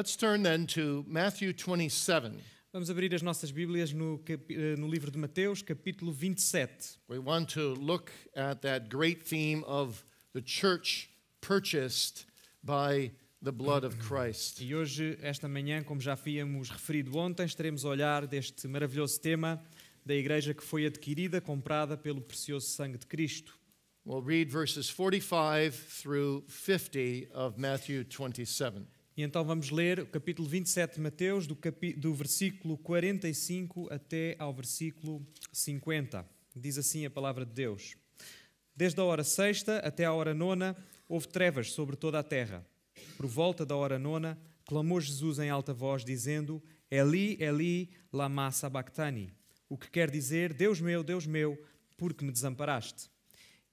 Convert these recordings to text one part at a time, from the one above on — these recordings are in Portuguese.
Let's turn then to Matthew 27. Vamos abrir as nossas Bíblias no livro de Mateus, capítulo 27. We want to look at that great theme of the church purchased by the blood of Christ. E hoje, esta manhã, como já havíamos referido ontem, estaremos a olhar deste maravilhoso tema da igreja que foi adquirida, comprada pelo precioso sangue de Cristo. We'll read verses 45 through 50 of Matthew 27. E então vamos ler o capítulo 27 de Mateus, do versículo 45 até ao versículo 50. Diz assim a palavra de Deus. Desde a hora sexta até a hora nona, houve trevas sobre toda a terra. Por volta da hora nona, clamou Jesus em alta voz, dizendo: Eli, Eli, lama sabachthani, o que quer dizer: Deus meu, por que me desamparaste?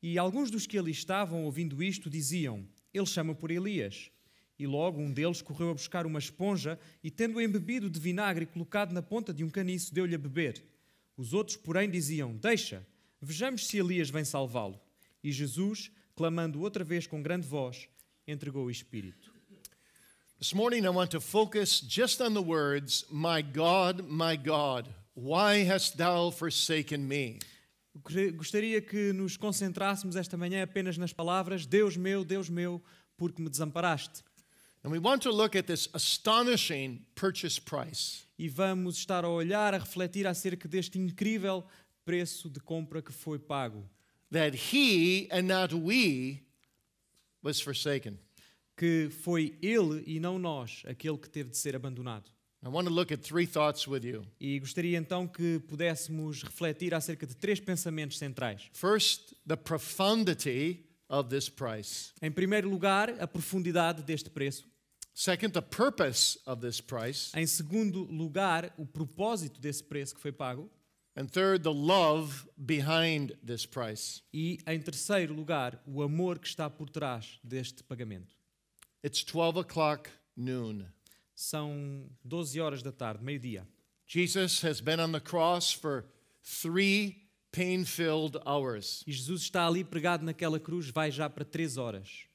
E alguns dos que ali estavam, ouvindo isto, diziam: Ele chama por Elias. E logo um deles correu a buscar uma esponja e, tendo-a embebido de vinagre colocado na ponta de um caniço, deu-lhe a beber. Os outros, porém, diziam: Deixa, vejamos se Elias vem salvá-lo. E Jesus, clamando outra vez com grande voz, entregou o Espírito. This morning I want to focus just on the words, my God, why hast thou forsaken me? Gostaria que nos concentrássemos esta manhã apenas nas palavras: Deus meu, por que me desamparaste? And we want to look at this astonishing purchase price. E vamos estar a olhar, a refletir acerca deste incrível preço de compra que foi pago. That he and not we was forsaken. Que foi ele e não nós aquele que teve de ser abandonado. I want to look at three thoughts with you. E gostaria então que pudéssemos refletir acerca de três pensamentos centrais. First, the profundity of this price. Em primeiro lugar, a profundidade deste preço. Second, the purpose of this price. Em segundo lugar, o propósito desse preço que foi pago. And third, the love behind this price. E em terceiro lugar, o amor que está por trás deste pagamento. It's 12 o'clock noon. São 12 horas da tarde, meio-dia. Jesus has been on the cross for 3 pain-filled hours. E Jesus está ali pregado naquela cruz, vai já para 3 horas.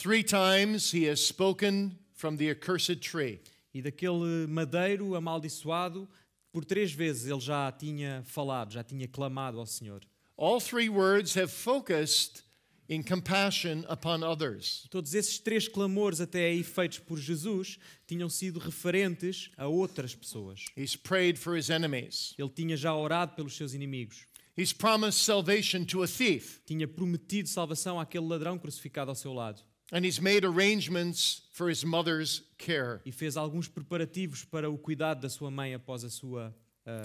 3 times he has spoken from the accursed tree. E daquele madeiro amaldiçoado, por 3 vezes ele já tinha falado, já tinha clamado ao Senhor. All 3 words have focused in compassion upon others. Todos esses 3 clamores até aí feitos por Jesus tinham sido referentes a outras pessoas. He's prayed for his enemies. Ele tinha já orado pelos seus inimigos. He's promised salvation to a thief. Tinha prometido salvação àquele ladrão crucificado ao seu lado. And he's made arrangements for his mother's care. E fez alguns preparativos para o cuidado da sua mãe após a sua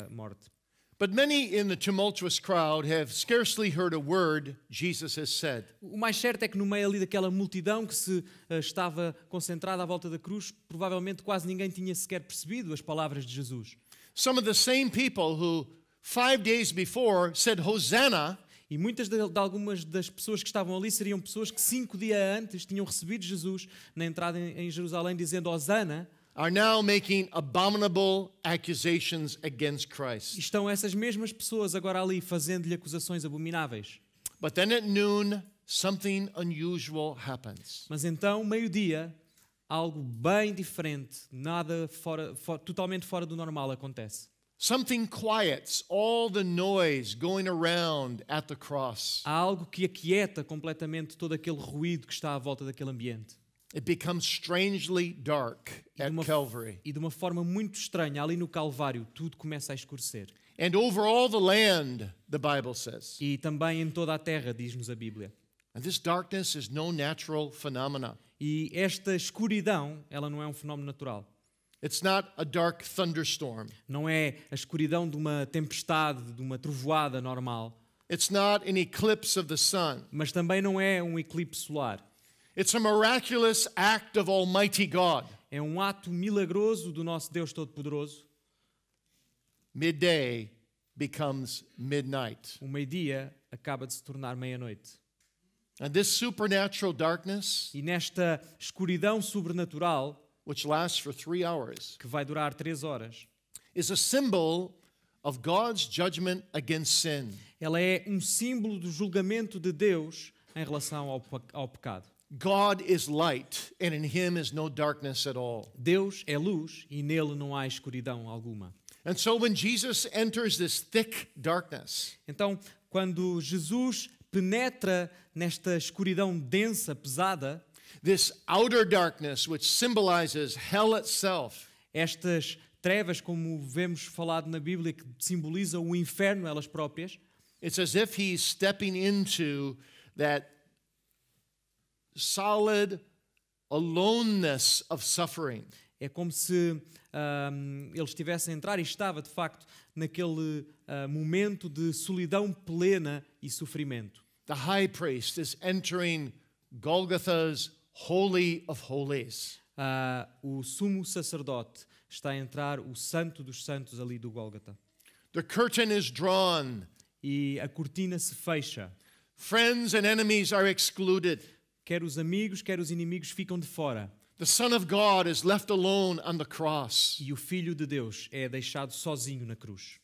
morte. But many in the tumultuous crowd have scarcely heard a word Jesus has said. O mais certo é que no meio ali daquela multidão que se estava concentrada à volta da cruz, provavelmente quase ninguém tinha sequer percebido as palavras de Jesus. Some of the same people who 5 days before said Hosanna. E muitas de algumas das pessoas que estavam ali seriam pessoas que 5 dias antes tinham recebido Jesus na entrada em Jerusalém dizendo Hosana. Are now making abominable accusations against Christ. Estão essas mesmas pessoas agora ali fazendo-lhe acusações abomináveis. But then at noon, something unusual happens. Mas então, meio-dia, algo bem diferente, totalmente fora do normal acontece. Something quiets all the noise going around at the cross. Há algo que aquieta completamente todo aquele ruído que está à volta daquele ambiente. It becomes strangely dark at Calvary. E de uma forma muito estranha, ali no Calvário, tudo começa a escurecer. And over all the land, the Bible says. E também em toda a terra, diz-nos a Bíblia. And this darkness is no natural phenomena. E esta escuridão, ela não é um fenómeno natural. It's not a dark thunderstorm. Não é a escuridão de uma tempestade, de uma trovoada normal. It's not an eclipse of the sun. Mas também não é um eclipse solar. It's a miraculous act of Almighty God. É um ato milagroso do nosso Deus Todo-Poderoso. Midday becomes midnight. O meio-dia acaba de se tornar meia-noite. And this supernatural darkness, E nesta escuridão sobrenatural, which lasts for 3 hours, que vai durar 3 horas, is a symbol of God's judgment against sin. ela é um símbolo do julgamento de Deus em relação ao pecado. God is light, and in him is no darkness at all. Deus é luz e nele não há escuridão alguma. And so when Jesus enters this thick darkness, Então, quando Jesus penetra nesta escuridão densa, pesada, this outer darkness which symbolizes hell itself, estas trevas, como vemos falado na Bíblia, que simbolizam o inferno elas próprias, it's as if he's stepping into that solid aloneness of suffering. é como se ele estivesse a entrar e estava, de facto, naquele momento de solidão plena e sofrimento. The high priest is entering Golgotha's Holy of Holies. O sumo sacerdote está a entrar o santo dos santos ali do Gólgota. The curtain is drawn. E a cortina se fecha. Friends and enemies are excluded. Quer os amigos, quer os inimigos ficam de fora. The Son of God is left alone on the cross. E o Filho de Deus é deixado sozinho na cruz.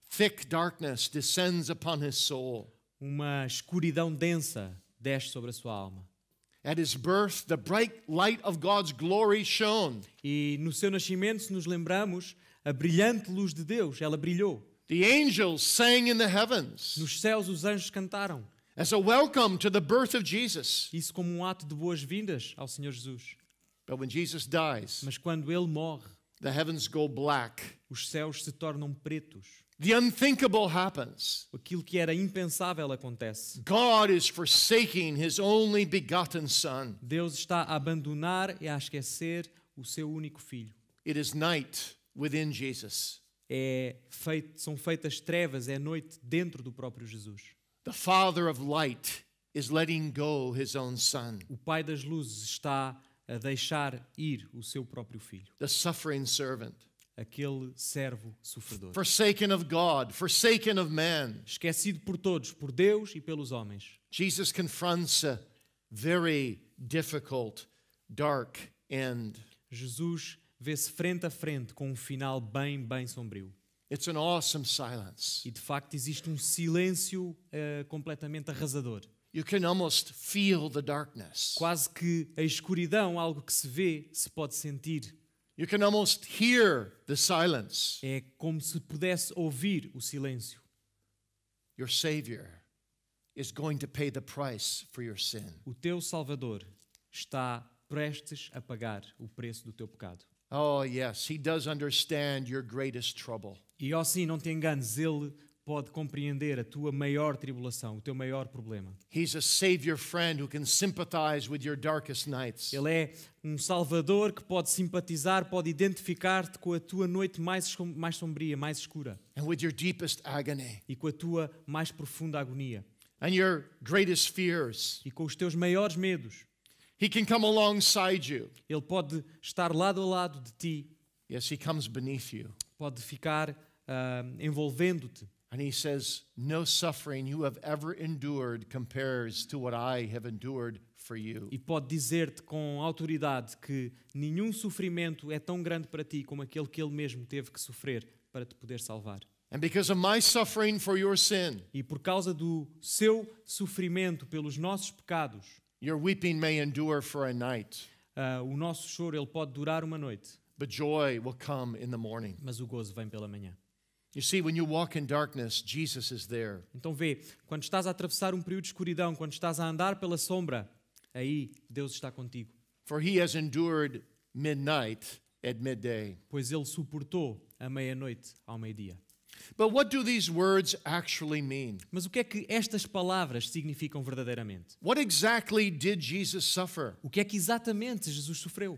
Thick darkness descends upon his soul. Uma escuridão densa desce sobre a sua alma. At his birth, the bright light of God's glory shone. E no seu nascimento, se nos lembramos, a brilhante luz de Deus, ela brilhou. The angels sang in the heavens Nos céus os anjos cantaram. as a welcome to the birth of Jesus. Isso como um ato de boas-vindas ao Senhor Jesus. But when Jesus dies, Mas quando Ele morre, the heavens go black. os céus se tornam pretos. The unthinkable happens. Aquilo que era impensável acontece. God is forsaking his only begotten Son. Deus está a abandonar e a esquecer o seu único filho. It is night within Jesus. São feitas trevas, é noite dentro do próprio Jesus. The Father of light is letting go his own Son. O Pai das luzes está a deixar ir o seu próprio filho. The suffering servant. Aquele servo sofredor. Forsaken of God, forsaken of man. Esquecido por todos, por Deus e pelos homens. Jesus confronts a very difficult, dark end. Jesus vê-se frente a frente com um final bem, bem sombrio. It's an awesome silence. E de facto existe um silêncio completamente arrasador. You can almost feel the darkness. Quase que a escuridão, algo que se vê, se pode sentir. You can almost hear the silence. É como se pudesse ouvir o silêncio. Your Savior is going to pay the price for your sin. O teu Salvador está prestes a pagar o preço do teu pecado. Oh, yes, he does understand your greatest trouble. E sim, não te enganes, Ele pode compreender a tua maior tribulação, o teu maior problema. He's a Savior friend who can sympathize with your darkest nights. Ele é um Salvador que pode simpatizar, pode identificar-te com a tua noite mais sombria, mais escura. And with your deepest agony. E com a tua mais profunda agonia. And your greatest fears. E com os teus maiores medos. He can come alongside you. Ele pode estar lado a lado de ti. Yes, he comes beneath you. Pode ficar envolvendo-te. And he says, no suffering you have ever endured compares to what I have endured for you. E pode dizer-te com autoridade que nenhum sofrimento é tão grande para ti como aquele que ele mesmo teve que sofrer para te poder salvar. And because of my suffering for your sin, E por causa do seu sofrimento pelos nossos pecados, your weeping may endure for a night, o nosso choro ele pode durar uma noite, but joy will come in the morning. mas o gozo vem pela manhã. You see, when you walk in darkness, Jesus is there. Então vê, quando estás a atravessar um período de escuridão, quando estás a andar pela sombra, aí Deus está contigo. For he has endured midnight at midday. Pois ele suportou a meia-noite ao meio-dia. But what do these words actually mean? Mas o que é que estas palavras significam verdadeiramente? What exactly did Jesus suffer? O que é que exatamente Jesus sofreu?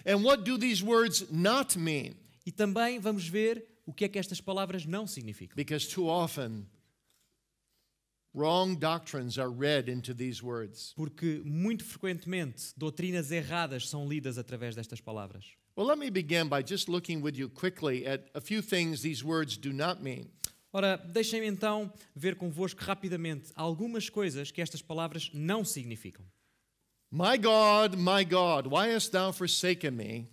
And what do these words not mean? E também vamos ver o que é que estas palavras não significam. Because too often, wrong doctrines are read into these words. Porque muito frequentemente doutrinas erradas são lidas através destas palavras. Well, let me begin by just looking with you quickly at a few things these words do not mean. Ora, deixem-me então ver convosco rapidamente algumas coisas que estas palavras não significam. My God, why hast thou forsaken me?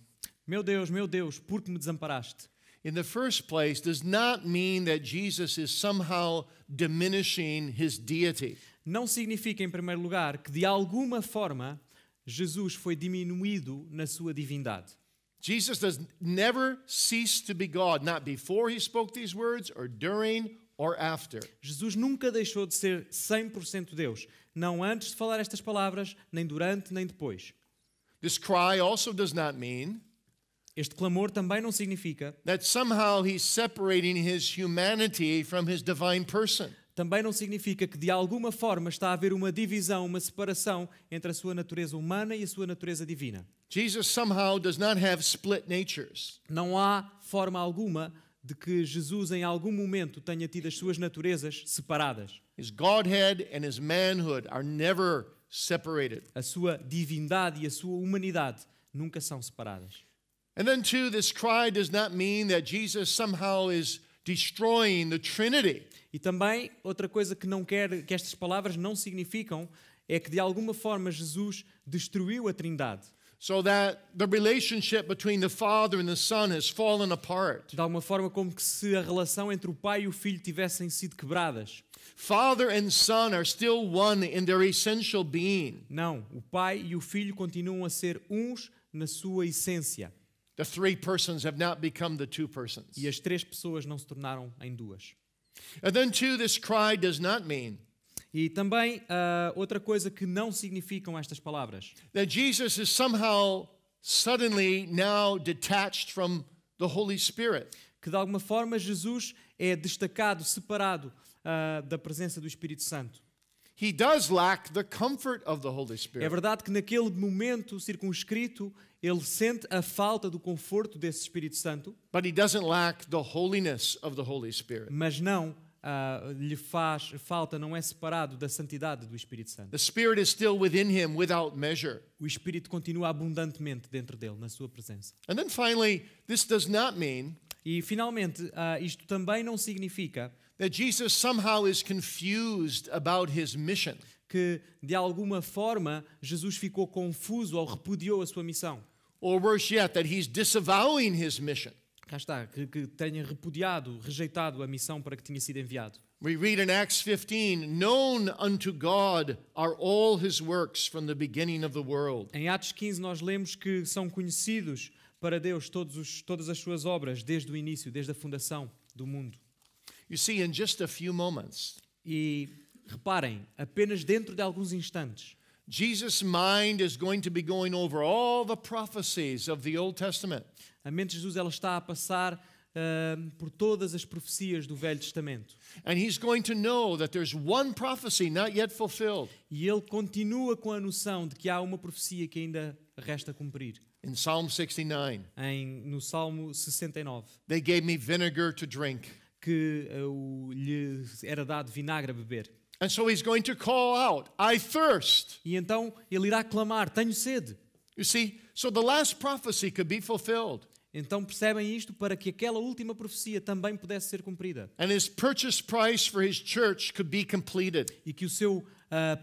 Meu Deus, por que me desamparaste? In the first place, does not mean that Jesus is somehow diminishing his deity. Não significa, em primeiro lugar, que de alguma forma Jesus foi diminuído na sua divindade. Jesus does never cease to be God, not before he spoke these words or during or after. Jesus nunca deixou de ser 100% Deus, não antes de falar estas palavras, nem durante, nem depois. This cry also does not mean Este clamor também não significa, that somehow he's separating his humanity from his divine person. também não significa que de alguma forma está a haver uma divisão, uma separação entre a sua natureza humana e a sua natureza divina. Jesus somehow does not have split natures. Não há forma alguma de que Jesus em algum momento tenha tido as suas naturezas separadas. His Godhead and his manhood are never separated. A sua divindade e a sua humanidade nunca são separadas. And then too, this cry does not mean that Jesus somehow is destroying the Trinity. E também, outra coisa que estas palavras não significam é que de alguma forma Jesus destruiu a Trindade. So that the relationship between the Father and the Son has fallen apart. De alguma forma como que se a relação entre o Pai e o Filho tivessem sido quebradas. Father and Son are still one in their essential being. Não, o Pai e o Filho continuam a ser uns na sua essência. The three persons have not become the two persons. E as três pessoas não se tornaram em duas. And then too, this cry does not mean E também outra coisa que não significam estas palavras. that Jesus is somehow suddenly now detached from the Holy Spirit. Que de alguma forma Jesus é destacado, separado da presença do Espírito Santo. He does lack the comfort of the Holy É Spirit. verdade que naquele momento circunscrito ele sente a falta do conforto desse Espírito Santo, But he doesn't lack the holiness of the Holy Spirit. mas não lhe faz falta, não é separado da santidade do Espírito Santo. The Spirit is still within him without measure. O Espírito continua abundantemente dentro dele, na sua presença. And then finally, this does not mean E finalmente, isto também não significa that Jesus somehow is confused about his mission. que de alguma forma Jesus ficou confuso ou repudiou a sua missão. Or worse yet, that he's disavowing his mission. Cá está, que tenha repudiado, rejeitado a missão para que tinha sido enviado. We read in Acts 15, known unto God are all his works from the beginning of the world. Em Atos 15 nós lemos que são conhecidos para Deus todas as suas obras desde o início, desde a fundação do mundo. You see, in just a few moments, E reparem, apenas dentro de alguns instantes, Jesus' mind is going to be going over all the prophecies of the Old Testament. a mente de Jesus ela está a passar por todas as profecias do Velho Testamento. And he's going to know that there's one prophecy not yet fulfilled. E ele continua com a noção de que há uma profecia que ainda resta cumprir. In Psalm 69, No Salmo 69, they gave me vinegar to drink. que lhe era dado vinagre a beber. And so he's going to call out, I thirst. E então ele irá clamar, tenho sede. You see, so the last prophecy could be fulfilled. Então percebem isto para que aquela última profecia também pudesse ser cumprida. And his purchase price for his church could be completed. E que o seu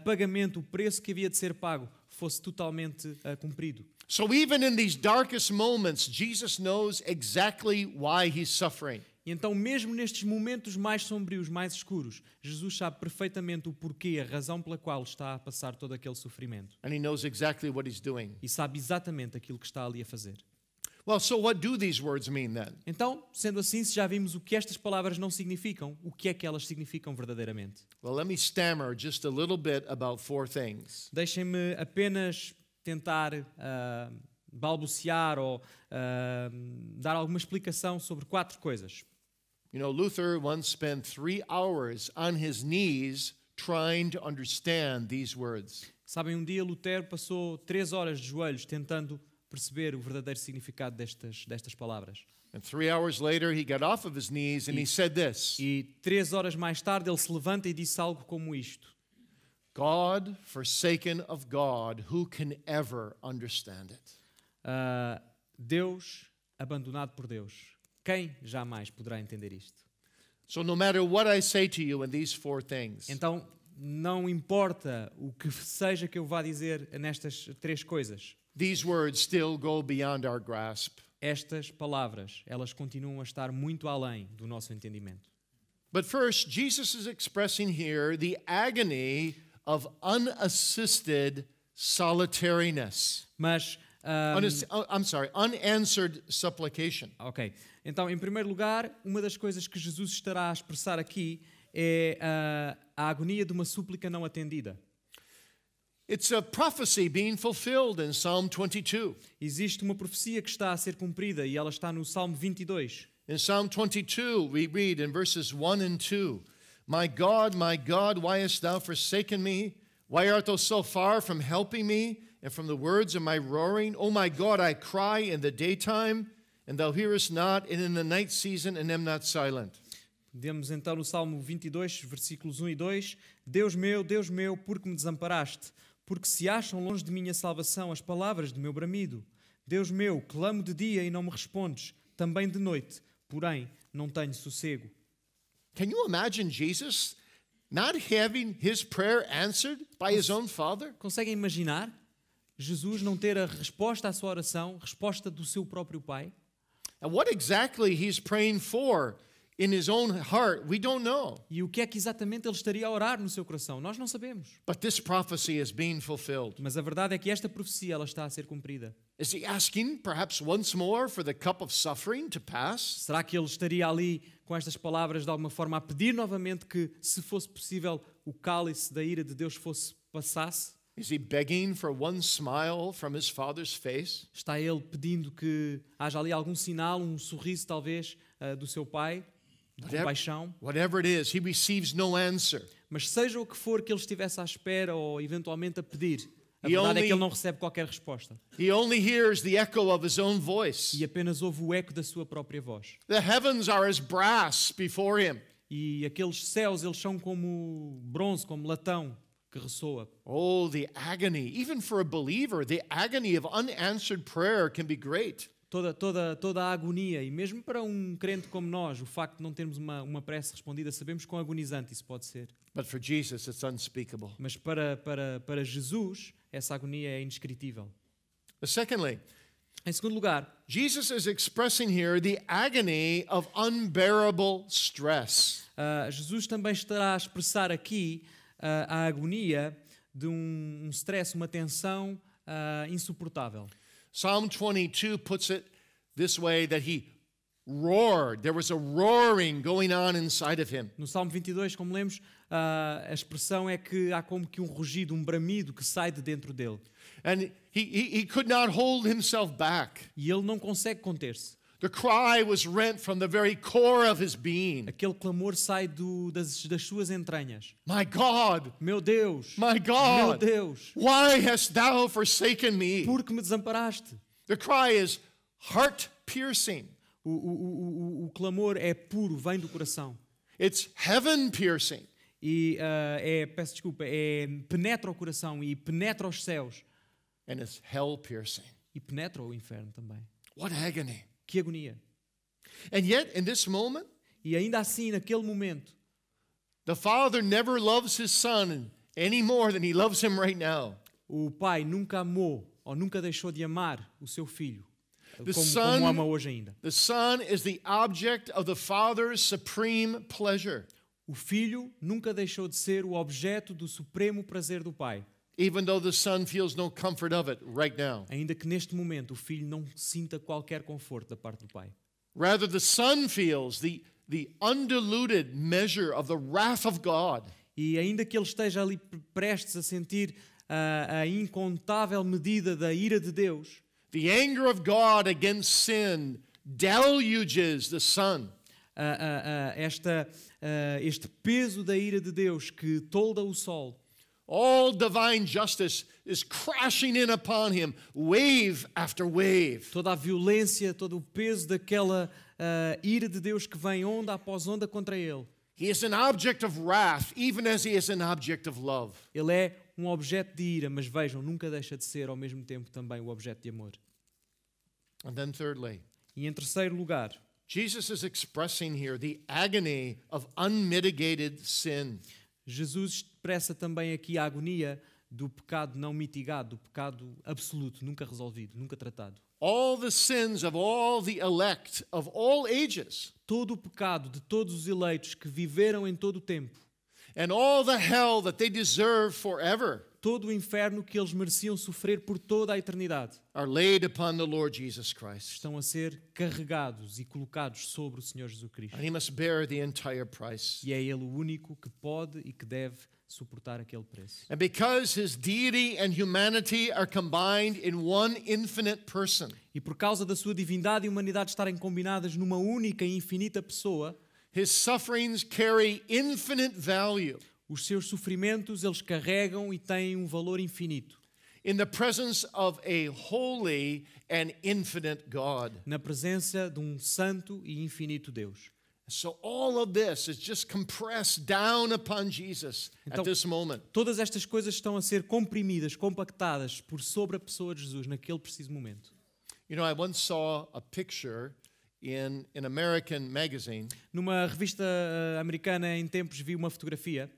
pagamento, o preço que havia de ser pago, fosse totalmente cumprido. So even in these darkest moments, Jesus knows exactly why he's suffering. E então, mesmo nestes momentos mais sombrios, mais escuros, Jesus sabe perfeitamente o porquê, a razão pela qual está a passar todo aquele sofrimento. And he knows exactly what he's doing. E sabe exatamente aquilo que está ali a fazer. Well, so what do these words mean then? Então, sendo assim, se já vimos o que estas palavras não significam, o que é que elas significam verdadeiramente? Well, let me stammer just a little bit about four things. Deixem-me apenas tentar balbuciar ou dar alguma explicação sobre 4 coisas. You know, Luther once spent 3 hours on his knees trying to understand these words. Sabem, um dia Lutero passou 3 horas de joelhos tentando perceber o verdadeiro significado destas palavras. And 3 hours later, he got off of his knees and he said this: E 3 horas mais tarde ele se levanta e disse algo como isto: God forsaken of God, who can ever understand it? Deus abandonado por Deus. Quem jamais poderá entender isto? So no matter what I say to you in these 4 things, Então, não importa o que seja que eu vá dizer nestas 3 coisas, these words still go beyond our grasp. estas palavras, elas continuam a estar muito além do nosso entendimento. But first, Jesus is expressing here the agony of unassisted solitariness. Mas, unanswered supplication. ok. Então, em primeiro lugar, uma das coisas que Jesus estará a expressar aqui é a agonia de uma súplica não atendida. It's a prophecy being fulfilled in Psalm 22. Existe uma profecia que está a ser cumprida e ela está no Salmo 22. In Psalm 22, we read in verses 1 and 2, my God, why hast thou forsaken me? Why art thou so far from helping me and from the words of my roaring? O my God, I cry in the daytime, and thou hearest not, and in the night season, and am not silent. Demos então no Salmo 22, versículos 1 e 2, Deus meu, por que me desamparaste? Porque se acham longe de mim a salvação as palavras do meu bramido. Deus meu, clamo de dia e não me respondes, também de noite, porém não tenho sossego. Can you imagine Jesus not having his prayer answered by his own Father? Conseguem imaginar Jesus não ter a resposta à sua oração, resposta do seu próprio Pai? And what exactly he's praying for in his own heart, we don't know. E o que é que exatamente ele estaria a orar no seu coração? Nós não sabemos. But this prophecy is being fulfilled. Mas a verdade é que esta profecia ela está a ser cumprida. Is he asking perhaps once more for the cup of suffering to pass? Será que ele estaria ali com estas palavras de alguma forma a pedir novamente que, se fosse possível, o cálice da ira de Deus passasse? Is he begging for one smile from his Father's face? Está ele pedindo que haja ali algum sinal, um sorriso talvez do seu Pai, de compaixão? Whatever it is, he receives no answer. Mas seja o que for que ele estivesse à espera ou eventualmente a pedir, a He verdade é only- que ele não recebe qualquer resposta. He only hears the echo of his own voice. E apenas ouve o eco da sua própria voz. The heavens are as brass before him. E aqueles céus, eles são como bronze, como latão que ressoa. Oh, the agony. Even for a believer, the agony of unanswered prayer can be great. Toda a agonia, e mesmo para um crente como nós, o facto de não termos uma prece respondida, sabemos quão agonizante isso pode ser. But for Jesus, it's unspeakable. Mas para Jesus, essa agonia é indescritível. Secondly, Em segundo lugar, Jesus is expressing here the agony of unbearable stress. Jesus também estará a expressar aqui a agonia de um stress, uma tensão insuportável. Psalm 22 puts it this way, that he roared. There was a roaring going on inside of him. No Salmo 22, como lemos, a expressão é que há como que um rugido, um bramido que sai de dentro dele. And he could not hold himself back. E ele não consegue conter-se. The cry was rent from the very core of his being. Aquele clamor sai das suas entranhas. My God, Meu Deus! my Meu God, Deus! why hast thou forsaken me? Por que me desamparaste? The cry is heart-piercing. O clamor é puro, vem do coração. It's heaven-piercing. E peço desculpa, penetra o coração e penetra os céus. And it's hell-piercing. E penetra o inferno também. What agony. Que agonia! And yet, in this moment, E ainda assim, naquele momento, the Father never loves his Son any more than he loves him right now. o Pai nunca amou ou nunca deixou de amar o seu filho, The como Son- ama hoje ainda. The Son is the object of the Father's supreme pleasure, O filho nunca deixou de ser o objeto do supremo prazer do Pai, even though the Son feels no comfort of it right now. ainda que neste momento o filho não sinta qualquer conforto da parte do Pai. Rather, the Son feels the undiluted measure of the wrath of God. E ainda que ele esteja ali prestes a sentir a incontável medida da ira de Deus, The anger of God against sin deluges the Son. este peso da ira de Deus que tolda o sol, All divine justice is crashing in upon him, wave after wave. toda a violência, todo o peso daquela ira de Deus que vem onda após onda contra ele. He is an object of wrath, even as he is an object of love. Ele é um objeto de ira, mas vejam, nunca deixa de ser ao mesmo tempo também o objeto de amor. And then, thirdly, E em terceiro lugar, Jesus is expressing here the agony of unmitigated sin. Jesus expressa também aqui a agonia do pecado não mitigado, do pecado absoluto, nunca resolvido, nunca tratado. All the sins of all the elect of all ages, Todo o pecado de todos os eleitos que viveram em todo o tempo and all the hell that they deserve forever. todo o inferno que eles mereciam sofrer por toda a eternidade are laid upon the Lord Jesus Christ. estão a ser carregados e colocados sobre o Senhor Jesus Cristo. And he must bear the entire price. E é Ele o único que pode e que deve suportar aquele preço. And because his deity and humanity are combined in one infinite person, E por causa da sua divindade e humanidade estarem combinadas numa única e infinita pessoa, his sufferings carry infinite value os seus sofrimentos eles carregam e têm um valor infinito in the presence of a holy and infinite God. na presença de um santo e infinito Deus. So all of this is just compressed down upon Jesus Então, at this moment. todas estas coisas estão a ser comprimidas, compactadas por sobre a pessoa de Jesus naquele preciso momento. You know, I once saw a picture in an American magazine Numa revista americana em tempos vi uma fotografia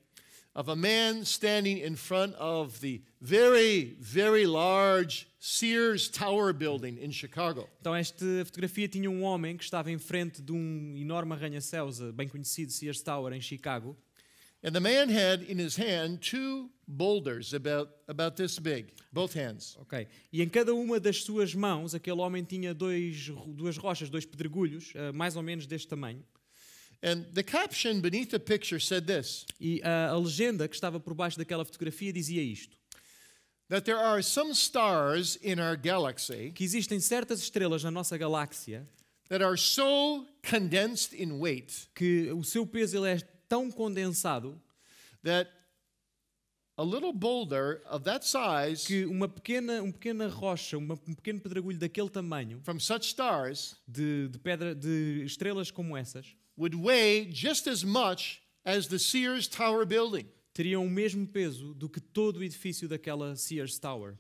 of a man standing in front of the very, very large Sears Tower building in Chicago. Então esta fotografia tinha um homem que estava em frente de um enorme arranha-céus, bem conhecido, Sears Tower, em Chicago. And the man had in his hand two boulders about this big, both hands. Ok. E em cada uma das suas mãos, aquele homem tinha duas rochas, dois pedregulhos, mais ou menos deste tamanho. And the caption beneath the picture said this, E a legenda que estava por baixo daquela fotografia dizia isto: that there are some stars in our galaxy que existem certas estrelas na nossa galáxia that are so condensed in weight que o seu peso ele é tão condensado that a little boulder of that size que uma pequena rocha, um pequeno pedregulho daquele tamanho, from such stars de pedra, de estrelas como essas, would weigh just as much as the Sears Tower building. teriam o mesmo peso do que todo o edifício daquela Sears Tower.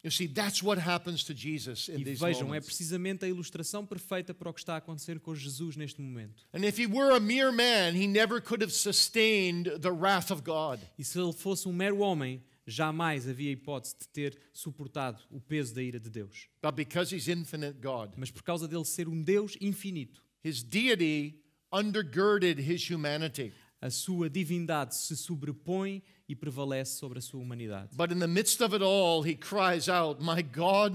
You see, that's what happens to Jesus in E these vejam, é moments. precisamente a ilustração perfeita para o que está a acontecer com Jesus neste momento. And if he were a mere man, he never could have sustained the wrath of God. E se ele fosse um mero homem, jamais havia hipótese de ter suportado o peso da ira de Deus. But because he's infinite God, Mas por causa dele ser um Deus infinito, his deity undergirded his humanity. a sua divindade se sobrepõe e prevalece sobre a sua humanidade. But in the midst of it all, he cries out, my God,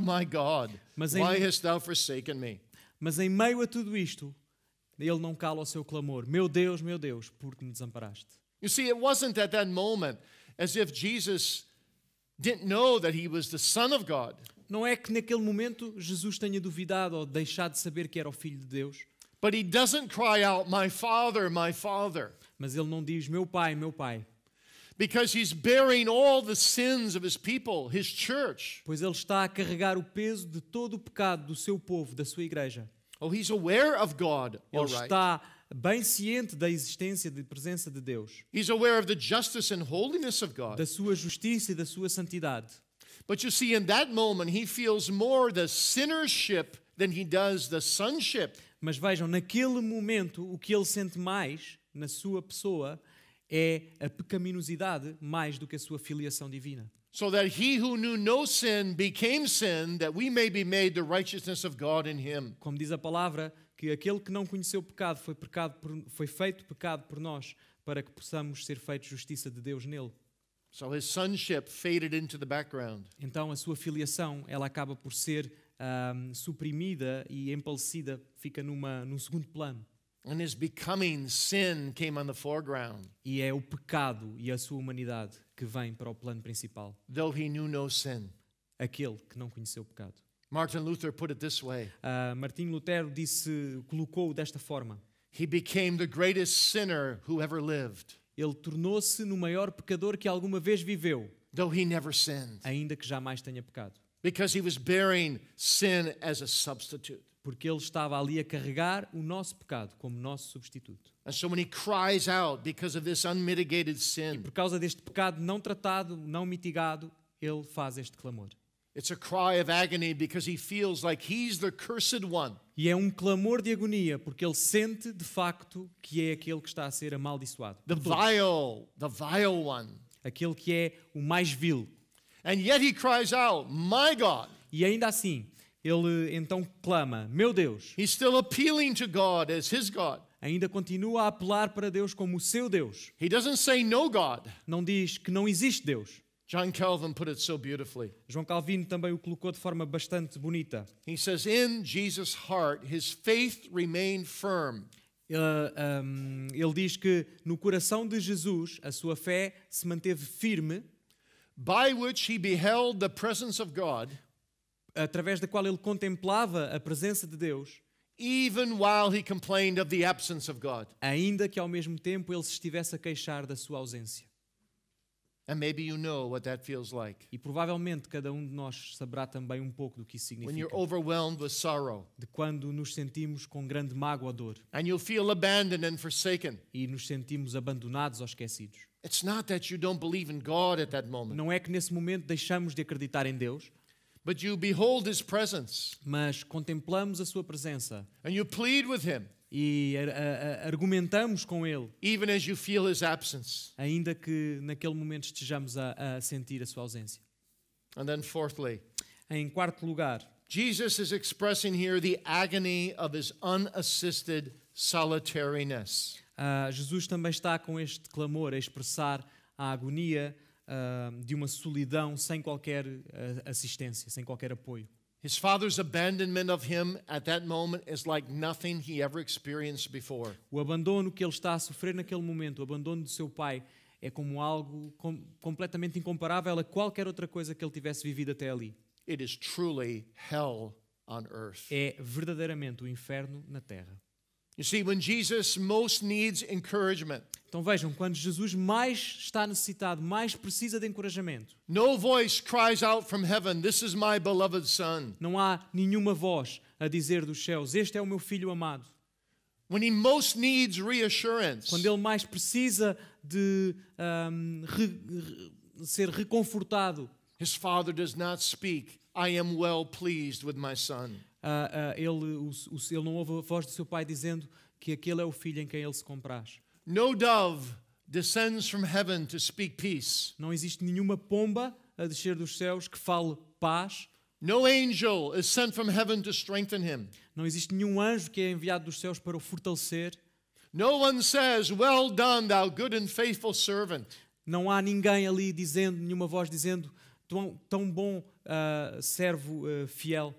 Mas why hast thou forsaken me? Mas em meio a tudo isto, ele não cala o seu clamor. Meu Deus, por que me desamparaste? You see, it wasn't at that moment as if Jesus didn't know that he was the Son of God. Não é que naquele momento Jesus tenha duvidado ou deixado de saber que era o Filho de Deus, But he doesn't cry out, my Father, mas ele não diz meu Pai, because he's bearing all the sins of his people, his church. pois ele está a carregar o peso de todo o pecado do seu povo, da sua igreja. Oh, he's aware of God, all Ele right. está bem ciente da existência e da presença de Deus, He's aware of the justice and holiness of God. da sua justiça e da sua santidade. But you see, in that moment, he feels more the sinnership than he does the sonship. Mas vejam, naquele momento, o que ele sente mais na sua pessoa é a pecaminosidade mais do que a sua filiação divina. So that he who knew no sin became sin, that we may be made the righteousness of God in him. Como diz a palavra, que aquele que não conheceu pecado foi feito pecado por nós, para que possamos ser feitos justiça de Deus nele. So his sonship faded into the background. Então a sua filiação ela acaba por ser suprimida e empalecida, fica num segundo plano. And his becoming sin came on the foreground, E é o pecado e a sua humanidade que vem para o plano principal. though he knew no sin. Aquele que não conheceu o pecado. Martin Luther put it this way. Martinho Lutero colocou-o desta forma. He became the greatest sinner who ever lived, Ele tornou-se no maior pecador que alguma vez viveu, though he never sinned, ainda que jamais tenha pecado. because he was bearing sin as a substitute. Porque ele estava ali a carregar o nosso pecado como nosso substituto. And so when he cries out because of this unmitigated sin, Por causa deste pecado não tratado, não mitigado, ele faz este clamor. it's a cry of agony because he feels like he's the cursed one. E é um clamor de agonia, porque ele sente de facto que é aquele que está a ser amaldiçoado. The vile one. Aquele que é o mais vil. And yet he cries out, my God. E ainda assim, ele então clama, meu Deus. He's still appealing to God as his God. Ainda continua a apelar para Deus como o seu Deus. He doesn't say no God. Não diz que não existe Deus. John Calvin put it so beautifully. João Calvino também o colocou de forma bastante bonita. He says, in Jesus' heart, his faith remained firm. Ele diz que no coração de Jesus a sua fé se manteve firme, by which he beheld the presence of God, através da qual ele contemplava a presença de Deus, even while he complained of the absence of God. ainda que ao mesmo tempo ele se estivesse a queixar da sua ausência. And maybe you know what that feels like. E provavelmente cada um de nós saberá também um pouco do que isso When you're significa. overwhelmed with sorrow, De quando nos sentimos com grande mágoa ou dor and you feel abandoned and forsaken. e nos sentimos abandonados ou esquecidos. It's not that you don't believe in God at that moment, Não é que nesse momento deixamos de acreditar em Deus, but you behold his presence mas contemplamos a sua presença and you plead with him, e argumentamos com Ele, even as you feel his absence. ainda que naquele momento estejamos a sentir a sua ausência. And then fourthly, Em quarto lugar, Jesus is expressing here the agony of his unassisted solitariness. Jesus também está com este clamor a expressar a agonia de uma solidão sem qualquer assistência, sem qualquer apoio. His father's abandonment of him at that moment is like nothing he ever experienced before. O abandono que ele está a sofrer naquele momento, o abandono do seu pai, é como algo completamente incomparável a qualquer outra coisa que ele tivesse vivido até ali. It is truly hell on earth. É verdadeiramente o inferno na terra. You see, when Jesus most needs encouragement, Então vejam, quando Jesus mais está necessitado, mais precisa de encorajamento, no voice cries out from heaven, "This is my beloved son." não há nenhuma voz a dizer dos céus, este é o meu filho amado. When he most needs reassurance, Quando ele mais precisa de ser reconfortado, his father does not speak, "I am well pleased with my son." ele não ouve a voz do seu pai dizendo que aquele é o filho em quem ele se compraz. No dove descends from heaven to speak peace. Não existe nenhuma pomba a descer dos céus que fale paz. No angel is sent from heaven to strengthen him. Não existe nenhum anjo que é enviado dos céus para o fortalecer. No one says, "Well done, thou good and faithful servant." Não há ninguém ali dizendo, nenhuma voz dizendo, tão bom servo fiel.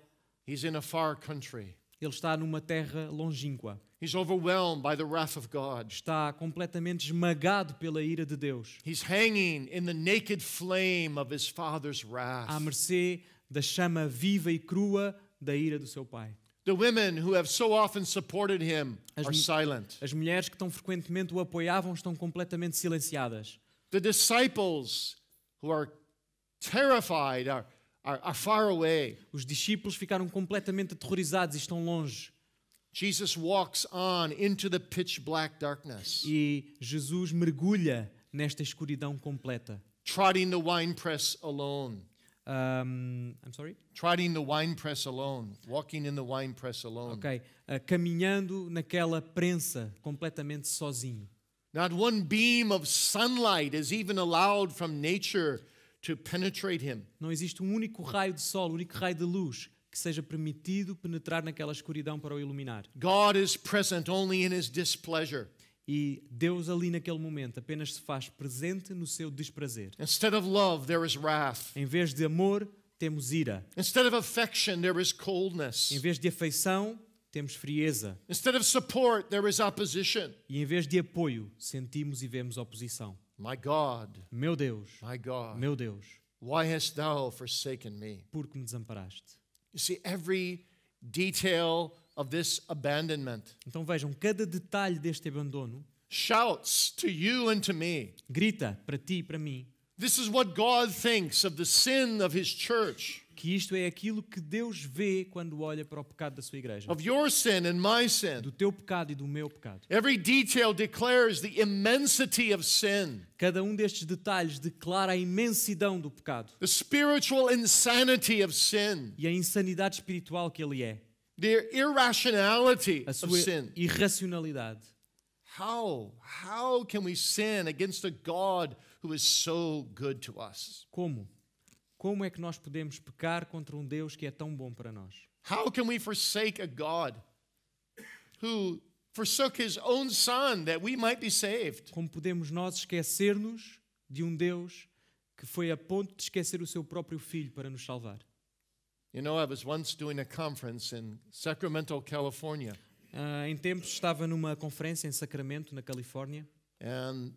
He's in a far country. Ele está numa terra longínqua. He's overwhelmed by the wrath of God. Está completamente esmagado pela ira de Deus. He's hanging in the naked flame of his father's wrath. À mercê da chama viva e crua da ira do seu pai. The women who have so often supported him are silent. As mulheres que tão frequentemente o apoiavam estão completamente silenciadas. The disciples who are terrified are far away. Os discípulos ficaram completamente aterrorizados e estão longe. Jesus walks on into the pitch black darkness, E Jesus mergulha nesta escuridão completa. trotting the winepress alone. I'm sorry? Trotting the winepress alone, walking in the winepress alone. Ok. Caminhando naquela prensa completamente sozinho. Not one beam of sunlight is even allowed from nature to penetrate him. Não existe um único raio de sol, um único raio de luz que seja permitido penetrar naquela escuridão para o iluminar. God is present only in his displeasure. E Deus ali naquele momento apenas se faz presente no seu desprazer. Instead of love, there is wrath. Em vez de amor, temos ira. Instead of affection, there is coldness. Em vez de afeição, temos frieza. Instead of support, there is opposition. E em vez de apoio, sentimos e vemos oposição. My God, Meu Deus, my God, meu Deus, why hast thou forsaken me? por que me desamparaste? You see, every detail of this abandonment Então vejam, cada detalhe deste abandono shouts to you and to me. grita para ti e para mim This is what God thinks of the sin of his church, que isto é aquilo que Deus vê quando olha para o pecado da sua igreja. of your sin and my sin. Do teu pecado e do meu pecado. Every detail declares the immensity of sin, Cada um destes detalhes declara a imensidão do pecado the spiritual insanity of sin, e a insanidade espiritual que ele é, the irrationality a of sua sin. irracionalidade. How can we sin against a God who is so good to us? Como? Como é que nós podemos pecar contra um Deus que é tão bom para nós? How can we forsake a God who forsook his own son that we might be saved? Como podemos nós esquecer-nos de um Deus que foi a ponto de esquecer o seu próprio filho para nos salvar. You know, I was once doing a conference in Sacramento, California, Em tempos estava numa conferência em Sacramento, na Califórnia, and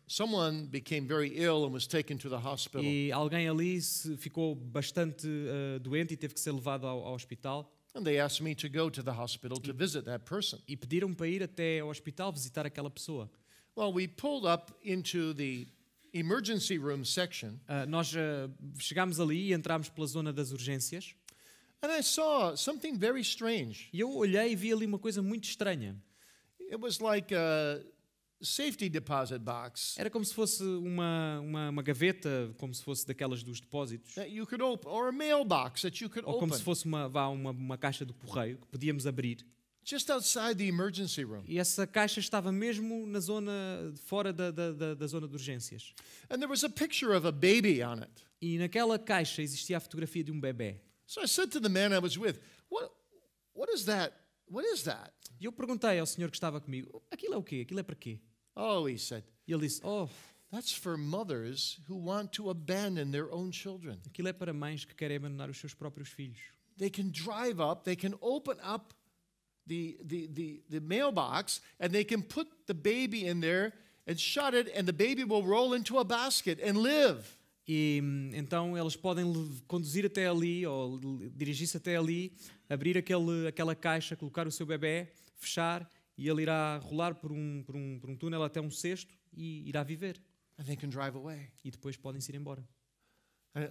someone became very ill and was taken to the hospital. e alguém ali ficou bastante doente e teve que ser levado ao hospital. And they asked me to go to the hospital to visit that person. E pediram-me para ir até ao hospital visitar aquela pessoa. Well, we pulled up into the emergency room section, Nós chegámos ali e entrámos pela zona das urgências. and I saw something very strange. E eu olhei e vi ali uma coisa muito estranha. It was like a safety deposit box Era como se fosse uma gaveta, como se fosse daquelas dos depósitos. that you could open, or a mailbox that you could Ou como open se fosse uma caixa do correio que podíamos abrir. just outside the emergency room. E essa caixa estava mesmo na zona, fora da zona de urgências. And there was a picture of a baby on it. E naquela caixa existia a fotografia de um bebê. So I said to the man I was with, what is that? What is that? E eu perguntei ao senhor que estava comigo, aquilo é o quê? Aquilo é para quê? Oh, he said, E ele disse, that's for mothers who want to abandon their own children. aquilo é para mães que querem abandonar os seus próprios filhos. They can drive up, they can open up the mailbox, and they can put the baby in there and shut it, and the baby will roll into a basket and live. E então eles podem conduzir até ali, ou dirigir-se até ali, abrir aquela caixa, colocar o seu bebê, fechar, e ele irá rolar por um túnel até um cesto e irá viver. And they can drive away. E depois podem-se ir embora. And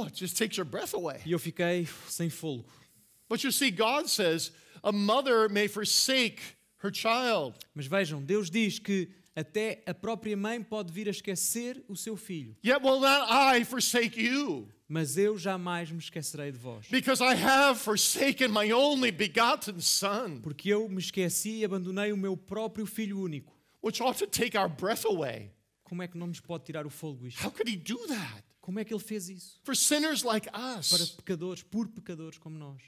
it just takes your breath away. E eu fiquei sem fôlego. But you see, God says a mother may forsake her child. Mas vejam, Deus diz que até a própria mãe pode vir a esquecer o seu filho. Yet will not I forsake you, Mas eu jamais me esquecerei de vós. because I have forsaken my only begotten Son, Porque eu me esqueci e abandonei o meu próprio filho único. which ought to take our breath away. Como é que não nos pode tirar o fôlego isto? How could he do that? Como é que ele fez isso? For sinners like Para us. pecadores, por pecadores como nós.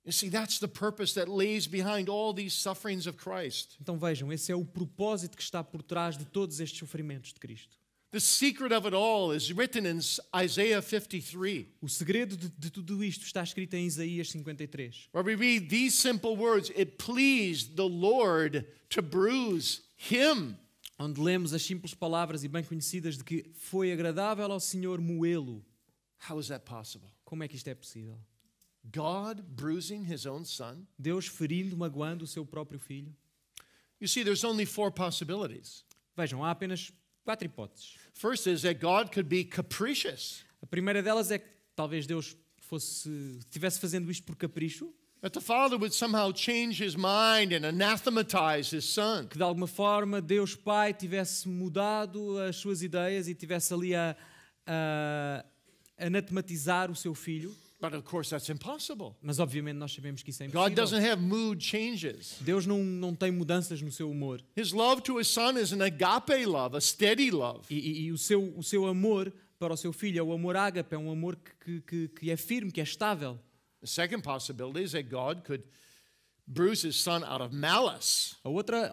You see, that's the purpose that lays behind all these sufferings of Christ. Então vejam, esse é o propósito que está por trás de todos estes sofrimentos de Cristo. The secret of it all is written in Isaiah 53, O segredo de tudo isto está escrito em Isaías 53, where we read these simple words: It pleased the Lord to bruise him. onde lemos as simples palavras e bem conhecidas de que foi agradável ao Senhor moê-lo. How is that possible? Como é que isto é possível? God bruising his own son? Deus ferindo, magoando o seu próprio filho? You see, there's only 4 possibilities. Vejam, há apenas 4 hipóteses. First is that God could be capricious, A primeira delas é que talvez Deus estivesse fazendo isto por capricho, that the father would somehow change his mind and anathematize his son. que de alguma forma Deus Pai tivesse mudado as suas ideias e tivesse ali a anatematizar o seu filho. But of course, that's impossible. Mas obviamente nós sabemos que isso é God impossível. doesn't have mood changes. Deus não tem mudanças no seu humor. His love to his son is an agape love, a steady love. E o seu amor para o seu filho é o amor ágape, é um amor que é firme, que é estável. The second possibility is that God could bruise his son out of malice. A outra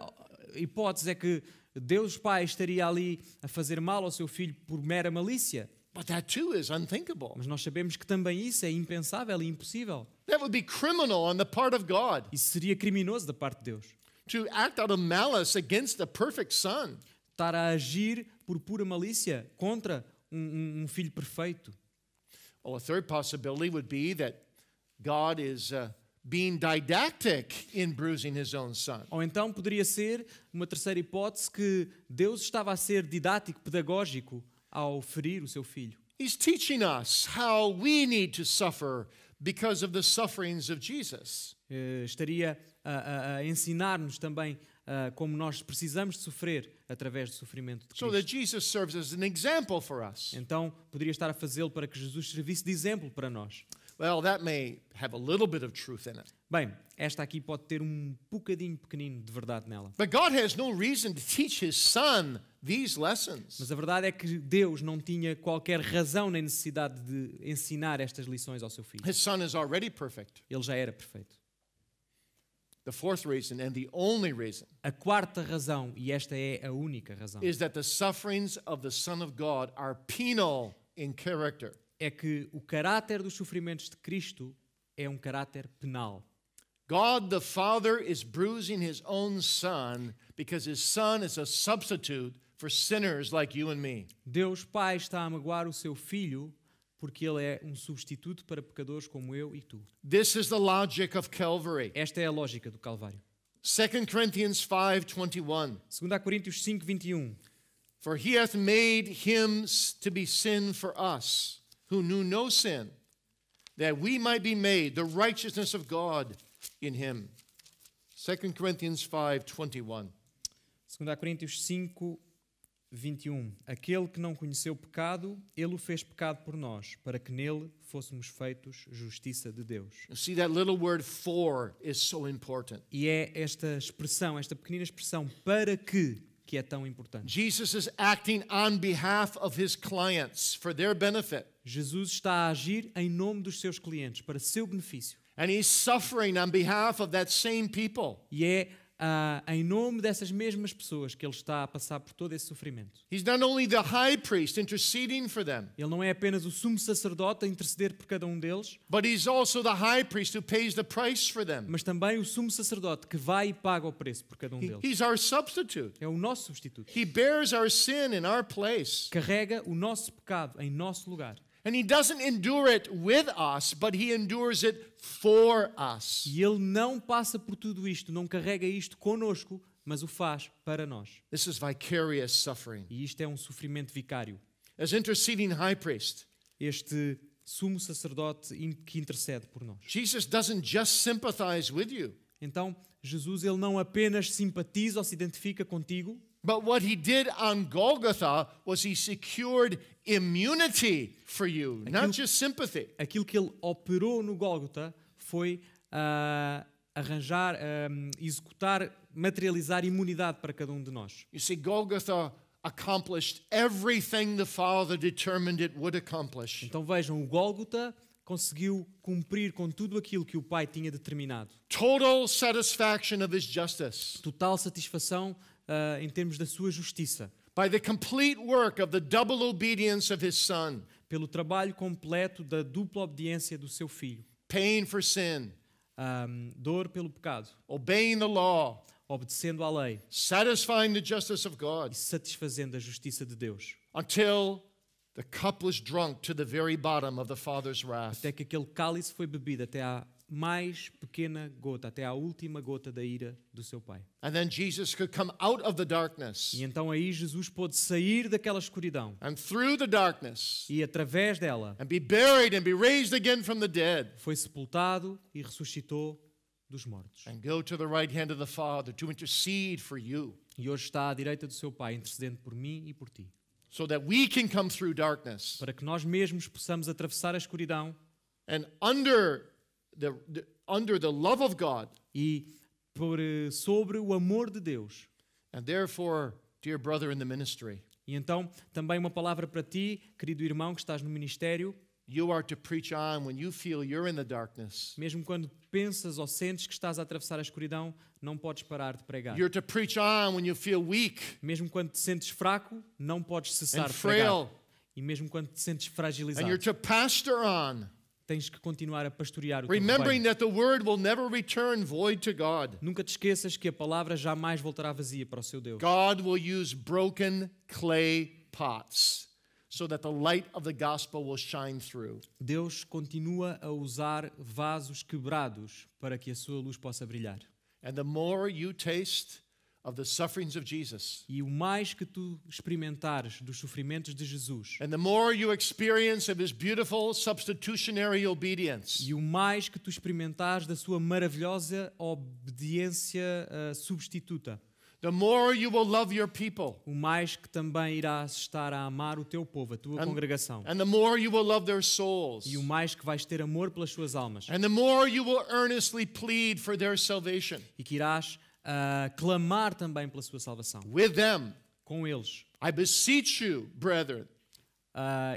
hipótese é que Deus Pai estaria ali a fazer mal ao seu filho por mera malícia. But that too is unthinkable. Mas nós sabemos que também isso é impensável e impossível. That would be criminal on the part of God Isso seria criminoso da parte de Deus. to act out of malice against a perfect son. Estar a agir por pura malícia contra um filho perfeito. Well, a third possibility would be that God is being didactic in bruising his own son. Ou então poderia ser uma terceira hipótese que Deus estava a ser didático, pedagógico ao ferir o seu filho. He's teaching us how we need to suffer because of the sufferings of Jesus. Estaria a ensinar-nos também como nós precisamos de sofrer através do sofrimento de So that Cristo. Jesus serves as an example for us. Então poderia estar a fazê-lo para que Jesus servisse de exemplo para nós. Well, that may have a little bit of truth in it. Bem, esta aqui pode ter um bocadinho pequenino de verdade nela. But God has no reason to teach his son these lessons. Mas a verdade é que Deus não tinha qualquer razão nem necessidade de ensinar estas lições ao seu filho. His son is already perfect. Ele já era perfeito. The fourth reason, and the only reason, A quarta razão, e esta é a única razão, is that the sufferings of the Son of God are penal in character. é que o caráter dos sofrimentos de Cristo é um caráter penal. God the Father is bruising his own Son because his Son is a substitute for sinners like you and me. Deus Pai está a magoar o seu Filho porque Ele é um substituto para pecadores como eu e tu. This is the logic of Calvary. Esta é a lógica do Calvário. 2 Corinthians 5:21. 2 Coríntios 5:21. For he hath made him to be sin for us, who knew no sin, that we might be made the righteousness of God in him. 2 Corinthians 5:21. 2 Coríntios 5:21. Aquele que não conheceu pecado, Ele o fez pecado por nós, para que nele fôssemos feitos justiça de Deus. You see, that little word for is so important. E é esta expressão, esta pequenina expressão, para que é tão importante. Jesus is acting on behalf of his clients for their benefit. Jesus está a agir em nome dos seus clientes, para seu benefício. And he's suffering on behalf of that same people. E é em nome dessas mesmas pessoas que Ele está a passar por todo esse sofrimento. He's not only the high priest interceding for them, Ele não é apenas o sumo sacerdote a interceder por cada um deles, but he's also the high priest who pays the price for them. mas também o sumo sacerdote que vai e paga o preço por cada um deles. He's our substitute. É o nosso substituto. He bears our sin in our place. Carrega o nosso pecado em nosso lugar. And he doesn't endure it with us, but he endures it for us. E Ele não passa por tudo isto, não carrega isto conosco, mas o faz para nós. This is vicarious suffering. E isto é um sofrimento vicário. As interceding high priest, Este sumo sacerdote que intercede por nós. Jesus doesn't just sympathize with you, Então, Jesus ele não apenas simpatiza ou se identifica contigo, but what he did on Golgotha was he secured immunity for you, not just sympathy. aquilo que ele operou no Gólgota foi arranjar, executar, materializar imunidade para cada um de nós. You see, Golgotha accomplished everything the Father determined it would accomplish. Então vejam, o Gólgota conseguiu cumprir com tudo aquilo que o Pai tinha determinado. Total satisfaction of his justice Total satisfação em termos da sua justiça, by the complete work of the double obedience of his Son, pelo trabalho completo da dupla obediência do seu Filho. paying for sin, Dor pelo pecado, obeying the law, obedecendo à lei satisfying the justice of God, e satisfazendo a justiça de Deus. until the cup was drunk to the very bottom of the Father's wrath. Até que aquele cálice foi bebido até à mais pequena gota, até à última gota da ira do seu Pai. And then Jesus could come out of the darkness, E então aí Jesus pôde sair daquela escuridão and through the darkness, e através dela and be buried and be raised again from the dead, foi sepultado e ressuscitou dos mortos. and go to the right hand of the Father to intercede for you, E hoje está à direita do seu Pai, intercedendo por mim e por ti. so that we can come through darkness Para que nós mesmos possamos atravessar a escuridão and under the love of God, e sobre o amor de Deus. and therefore, dear brother in the ministry, E então, também uma palavra para ti, querido irmão que estás no ministério, you are to preach on when you feel you're in the darkness. mesmo quando pensas ou sentes que estás a atravessar a escuridão, não podes parar de pregar. You're to preach on when you feel weak Mesmo quando te sentes fraco, não podes cessar and de pregar. frail, E mesmo quando te sentes and fragilizado, you're to pastor on, tens que continuar a pastorear o teu remembering rebanho. that the word will never return void to God. Nunca te esqueças que a palavra jamais voltará vazia para o seu Deus. God will use broken clay pots so that the light of the gospel will shine through. Deus continua a usar vasos quebrados para que a sua luz possa brilhar. And the more you taste of the sufferings of Jesus, E o mais que tu experimentares dos sofrimentos de Jesus, and the more you experience of his beautiful substitutionary obedience, e o mais que tu experimentares da sua maravilhosa obediência substituta, the more you will love your people, o mais que também irás estar a amar o teu povo, a tua congregação, and the more you will love their souls, e o mais que vais ter amor pelas suas almas, and the more you will earnestly plead for their salvation e que irás clamar também pela sua salvação with them. com eles. I beseech you, brethren,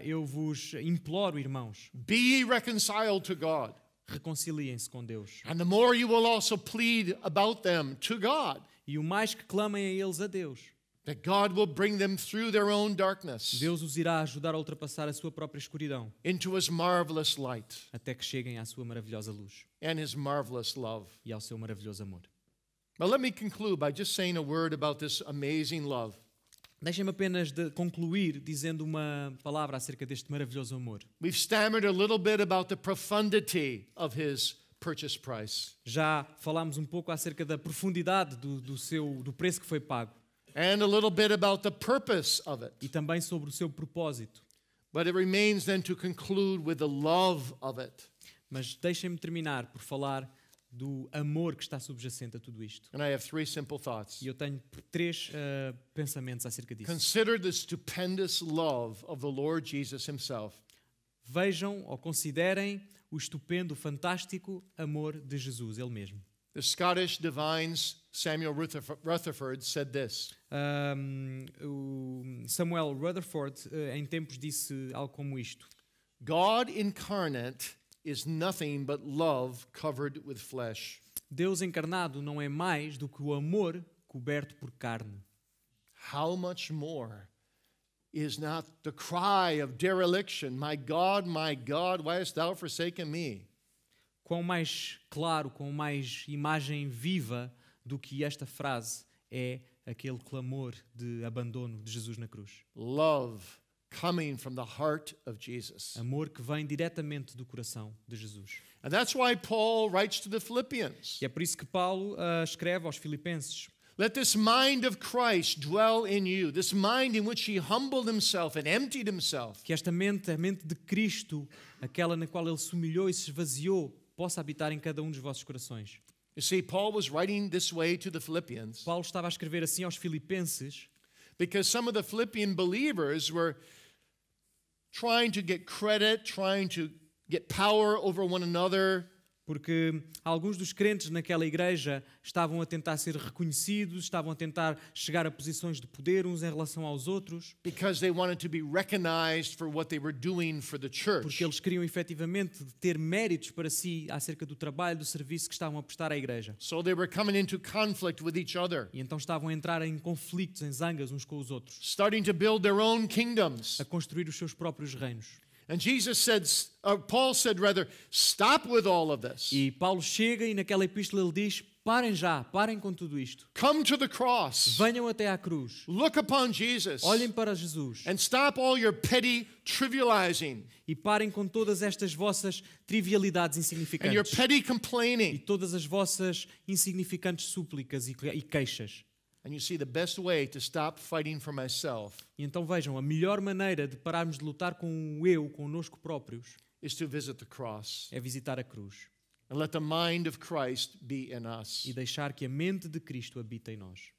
Eu vos imploro, irmãos, be ye reconciled to God. reconciliem-se com Deus. And the more you will also plead about them to God, E o mais que clamem a eles a Deus, that God will bring them through their own darkness Deus os irá ajudar a ultrapassar a sua própria escuridão, into His marvelous light até que cheguem à sua maravilhosa luz and His marvelous love. e ao seu maravilhoso amor. But let me conclude by just saying a word about this amazing love. Deixem-me apenas concluir dizendo uma palavra acerca deste maravilhoso amor. We've stammered a little bit about the profundity of His purchase price Já falámos um pouco acerca da profundidade do preço que foi pago and a little bit about the purpose of e it. também sobre o seu propósito. But it remains then to conclude with the love of it. Mas deixem-me terminar por falar do amor que está subjacente a tudo isto. And I have three simple thoughts. E eu tenho três pensamentos acerca disso. Consider the stupendous love of the Lord Jesus Himself. Vejam ou considerem o estupendo, fantástico amor de Jesus, Ele mesmo. The Scottish divines Samuel Rutherford said this: O Samuel Rutherford, em tempos, disse algo como isto. God incarnate is nothing but love covered with flesh. Deus encarnado não é mais do que o amor coberto por carne. How much more is not the cry of dereliction, my God, why hast thou forsaken me? Quão mais claro, quão mais imagem viva do que esta frase é aquele clamor de abandono de Jesus na cruz. Love coming from the heart of Jesus. Amor que vem diretamente do coração de Jesus. And that's why Paul writes to the Philippians. E é por isso que Paulo escreve aos Filipenses: Let this mind of Christ dwell in you, this mind in which He humbled Himself and emptied Himself. que esta mente, a mente de Cristo, aquela na qual Ele se humilhou e se esvaziou, possa habitar em cada um dos vossos corações. You see, Paul was writing this way to the Philippians Paulo estava a escrever assim aos Filipenses because some of the Philippian believers were trying to get credit, trying to get power over one another. porque alguns dos crentes naquela igreja estavam a tentar ser reconhecidos, estavam a tentar chegar a posições de poder uns em relação aos outros, Because they wanted to be recognized for what they were doing for the church. porque eles queriam efetivamente ter méritos para si acerca do trabalho, do serviço que estavam a prestar à igreja. So they were coming into conflict with each other, E então estavam a entrar em conflitos, em zangas uns com os outros, starting to build their own kingdoms. a construir os seus próprios reinos. And Paul said rather, stop with all of this. E Paulo chega e naquela epístola ele diz: parem já, parem com tudo isto. Come to the cross. Venham até à cruz. Look upon Jesus. Olhem para Jesus. And stop all your petty trivializing E parem com todas estas vossas trivialidades and your insignificantes. petty E complaining. todas as vossas insignificantes súplicas e queixas. And you see, the best way to stop fighting for myself E então vejam, a melhor maneira de pararmos de lutar com o eu, connosco próprios, is to visit the cross é visitar a cruz and let the mind of Christ be in us. e deixar que a mente de Cristo habite em nós.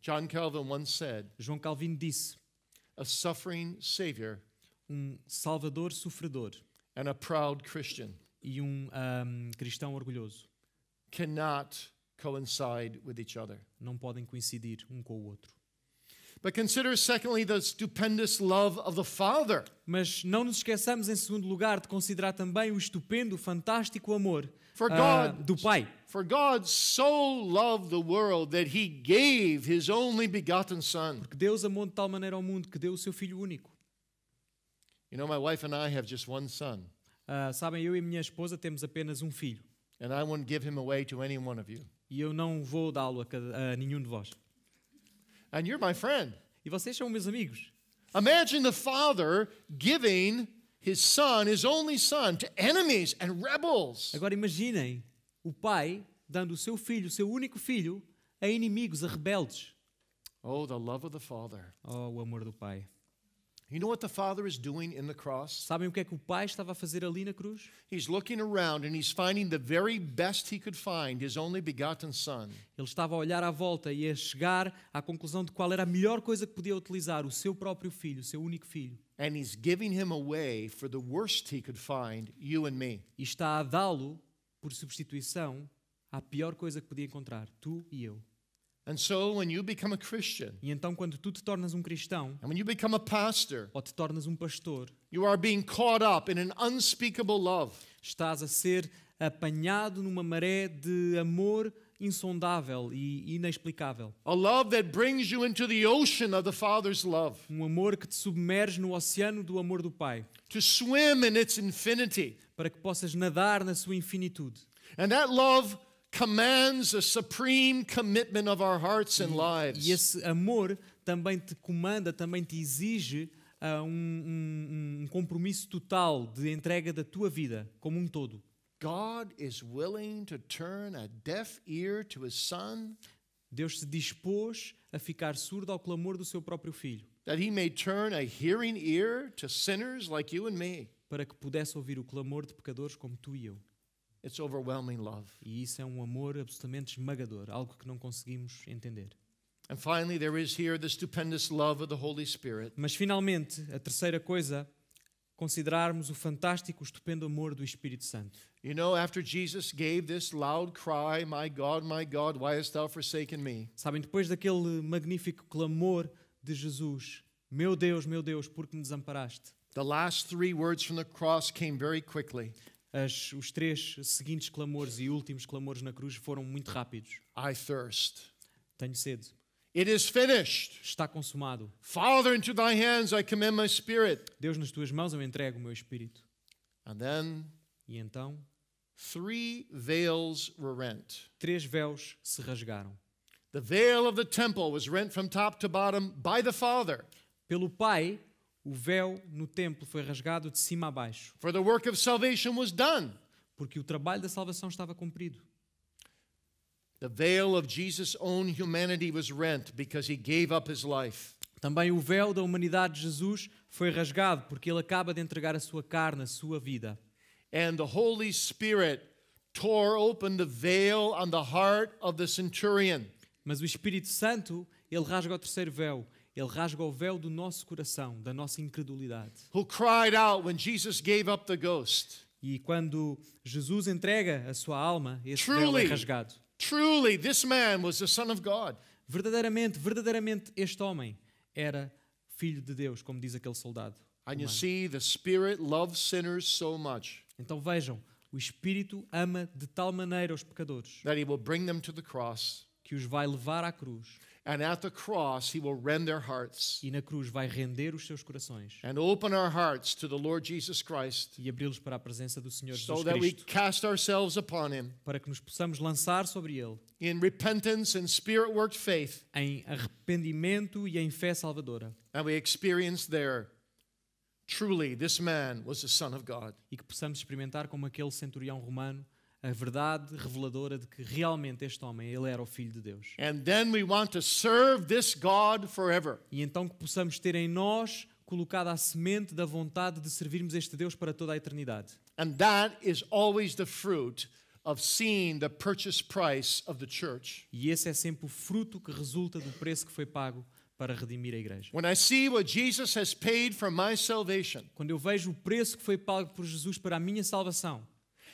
John Calvin once said, João Calvino disse: a suffering Savior salvador sofredor and a proud Christian e cristão orgulhoso cannot coincide with each other. não podem coincidir um com o outro. But consider, secondly, the stupendous love of the Father. Mas não nos esqueçamos, em segundo lugar, de considerar também o estupendo, fantástico amor do Pai. For God so loved the world that He gave His only begotten Son. Porque Deus amou de tal maneira ao mundo que deu o seu Filho único. You know, my wife and I have just one son, Sabem, eu e a minha esposa temos apenas um filho. and I won't give him away to any one of you. E eu não vou dá-lo a nenhum de vós. And you're my friend. E vocês são meus amigos. Imagine the Father giving His Son, His only Son, to enemies and rebels. Agora imaginem o Pai dando o seu filho, o seu único filho, a inimigos, a rebeldes. Oh, the love of the Father. Oh, o amor do Pai. You know what the Father is doing in the cross? Sabem o que é que o Pai estava a fazer ali na cruz? He's looking around and He's finding the very best He could find, His only begotten Son. Ele estava a olhar à volta e a chegar à conclusão de qual era a melhor coisa que podia utilizar, o seu próprio filho, o seu único filho. And He's giving Him away for the worst He could find, you and me. E está a dá-lo, por substituição, à pior coisa que podia encontrar, tu e eu. And so when you become a Christian, E então quando tu te tornas um cristão, and when you become a pastor, ou te tornas um pastor, you are being caught up in an unspeakable love. estás a ser apanhado numa maré de amor insondável e inexplicável. A love that brings you into the ocean of the Father's love. Um amor que te submerge no oceano do amor do Pai, To swim in its infinity. para que possas nadar na sua infinitude. And that love commands a supreme commitment of our hearts and E lives. esse amor também te comanda, também te exige um compromisso total de entrega da tua vida como um todo. God is willing to turn a deaf ear to his son, Deus se dispôs a ficar surdo ao clamor do seu próprio filho, that he may turn a hearing ear to sinners like you and me. para que pudesse ouvir o clamor de pecadores como tu e eu. It's overwhelming love. E isso é um amor absolutamente esmagador, algo que não conseguimos entender. And finally, there is here the stupendous love of the Holy Spirit. Mas finalmente, a terceira coisa, considerarmos o fantástico, estupendo amor do Espírito Santo. You know, after Jesus gave this loud cry, my God, why hast thou forsaken me? Sabem, depois daquele magnífico clamor de Jesus, meu Deus, por que me desamparaste? The last three words from the cross came very quickly. Os três seguintes clamores e últimos clamores na cruz foram muito rápidos. I thirst. Tenho sede. It is finished. Está consumado. Father, into thy hands I commend my spirit. Deus, nas tuas mãos eu entrego o meu espírito. And then E então, 3 veils were rent. 3 véus se rasgaram. The veil of the temple was rent from top to bottom by the Father. Pelo Pai, o véu no templo foi rasgado de cima a baixo, For the work of salvation was done. porque o trabalho da salvação estava cumprido. The veil of Jesus' own humanity was rent because he gave up his life. Também o véu da humanidade de Jesus foi rasgado, porque ele acaba de entregar a sua carne, a sua vida. And the Holy Spirit tore open the veil on the heart of the centurion. Mas o Espírito Santo, ele rasga o terceiro véu. Ele rasga o véu do nosso coração, da nossa incredulidade. Who cried out when Jesus gave up the ghost. E quando Jesus entrega a sua alma, esse véu Truly. é rasgado. Truly, this man was the Son of God. Verdadeiramente, este homem era filho de Deus, como diz aquele soldado. And you romano. see, the Spirit loves sinners so much Então vejam, o Espírito ama de tal maneira os pecadores that he will bring them to the cross. que os vai levar à cruz. And at the cross, he will rend their hearts E na cruz vai render os seus corações and open our hearts to the Lord Jesus Christ e abri-los para a presença do Senhor so Jesus that we Cristo, cast ourselves upon him para que nos possamos lançar sobre Ele in repentance and spirit-worked faith. em arrependimento e em fé salvadora, And we experience there, truly, this man was the Son of God. e que possamos experimentar como aquele centurião romano a verdade reveladora de que realmente este homem, ele era o Filho de Deus. And then we want to serve this God forever. E então que possamos ter em nós colocada a semente da vontade de servirmos este Deus para toda a eternidade. And that is always the fruit of seeing the purchase price of the church. E esse é sempre o fruto que resulta do preço que foi pago para redimir a igreja. When I see what Jesus has paid for my salvation, Quando eu vejo o preço que foi pago por Jesus para a minha salvação,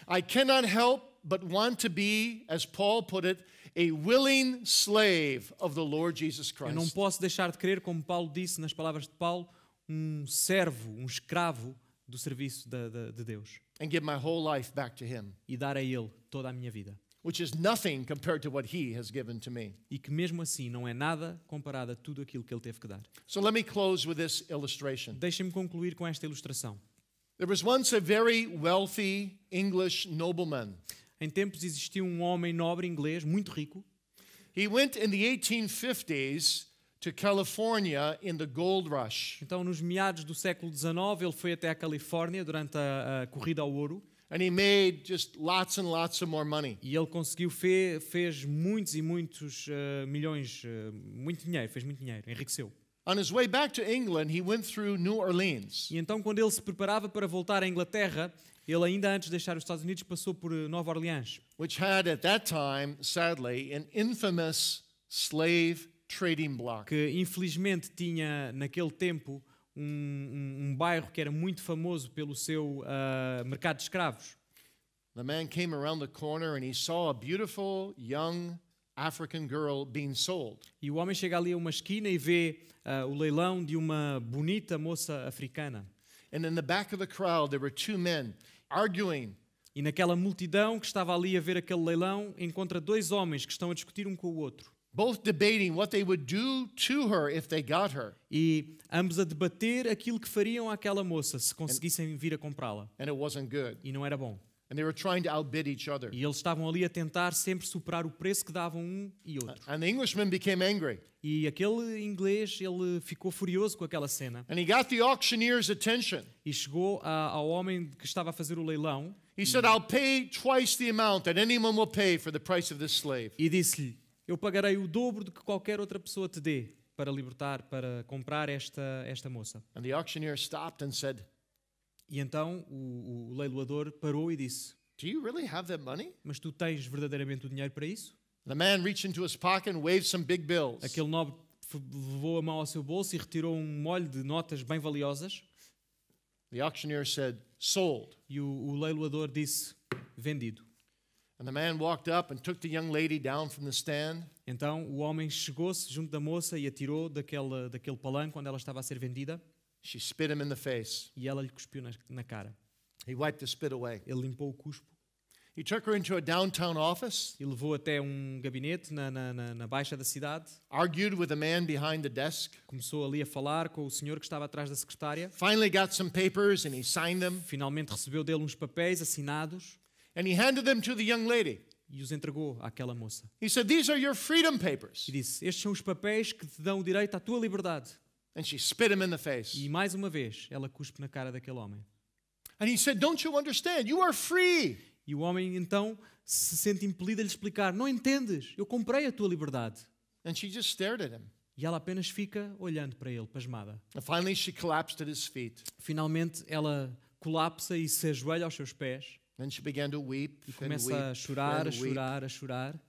I cannot help but want to be, as Paul put it, a willing slave of the Lord Jesus eu não Christ. posso deixar de crer, como Paulo disse nas palavras de Paulo, um servo, um escravo do serviço de Deus And give my whole life back to him, e dar a Ele toda a minha vida. which is nothing compared to what he has given to me. E que mesmo assim não é nada comparado a tudo aquilo que Ele teve que dar. So let me close with this illustration. Deixem-me concluir com esta ilustração. There was once a very wealthy English nobleman. Em tempos existiu um homem nobre inglês, muito rico. He went in the 1850s to California in the gold rush. Então, nos meados do século XIX, ele foi até a Califórnia durante a corrida ao ouro. And he made just lots and lots of more money. E ele conseguiu, fez muitos e muitos milhões, muito dinheiro, fez muito dinheiro, enriqueceu. On his way back to England, he went through New Orleans. E então, quando ele se preparava para voltar à Inglaterra, ele ainda antes de deixar os Estados Unidos passou por Nova Orleans, Which had at that time, sadly, an infamous slave trading block. que infelizmente tinha naquele tempo um bairro que era muito famoso pelo seu mercado de escravos. The man came around the corner and he saw a beautiful young African girl being sold. E o homem chega ali a uma esquina e vê o leilão de uma bonita moça africana. And in the back of the crowd, there were 2 men arguing E naquela multidão que estava ali a ver aquele leilão, encontra dois homens que estão a discutir um com o outro. both debating what they would do to her if they got her. E ambos a debater aquilo que fariam àquela moça se conseguissem vir a comprá-la. And it wasn't good. E não era bom. And they were trying to outbid each other. E eles estavam ali a tentar sempre superar o preço que davam um e outro. And the Englishman became angry. E aquele inglês, ele ficou furioso com aquela cena. And he got the auctioneer's attention. E chegou ao homem que estava a fazer o leilão He said, I'll pay twice the amount that anyone will pay for the price of this slave. e disse-lhe: eu pagarei o dobro do que qualquer outra pessoa te dê para libertar, para comprar esta moça. And the auctioneer stopped and said, E então o leiloador parou e disse: do you really have that money? mas tu tens verdadeiramente o dinheiro para isso? The man reached into his pocket and waved some big bills. Aquele nobre levou a mão ao seu bolso e retirou um molho de notas bem valiosas. The auctioneer said, sold. E o leiloador disse: vendido. And the man walked up and took the young lady down from the stand. Então o homem chegou-se junto da moça e a tirou daquele palanque onde ela estava a ser vendida She spit him in the face. e ela lhe cuspiu na cara. He wiped the spit away. Ele limpou o cuspo He took her into a downtown office, e levou até um gabinete na baixa da cidade. argued with the man behind the desk, Começou ali a falar com o senhor que estava atrás da secretária. finally got some papers and he signed them, Finalmente recebeu dele uns papéis assinados and he handed them to the young lady. e os entregou àquela moça. He said, these are your freedom papers. E disse: estes são os papéis que te dão o direito à tua liberdade. And she spit him in the face. E mais uma vez ela cuspe na cara daquele homem. And he said, don't you understand? You are free. E o homem então se sente impelido a lhe explicar: não entendes, eu comprei a tua liberdade. And she just stared at him. E ela apenas fica olhando para ele, pasmada. And finally she collapsed at his feet. Finalmente ela colapsa e se ajoelha aos seus pés Then she began to weep e and começa weep a chorar, and a weep. chorar, a chorar.